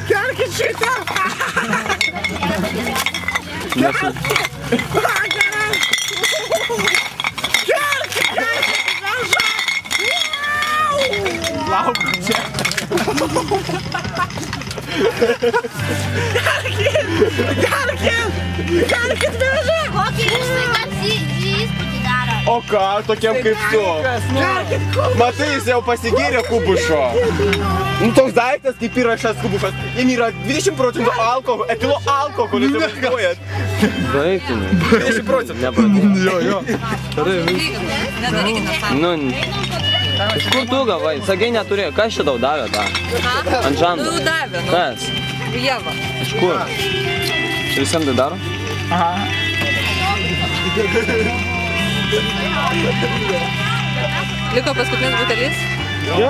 Kelkit šitą! Lauk čia! Kelkit vežą! Kokį įspūdį daro? O ką, tokiam kaip tu? Matai, jis jau pasigėrė Kubušo. Nu, toks daiktas kaip yra šias Kubušas. Jiem yra 20% alkoholio, etilo alkoholio, tai vaizduojat. Baigtumai. 20%. Nepratai. Jo. Nu, iš kur tu gavai? Sakai neturėjo. Kas čia tau davė tą? Ant žando. Nu, davė, nu. Kas? Ieva. Iš kur? Čia visiems tai daro? Aha. Liko paskutinis butelis? Jo.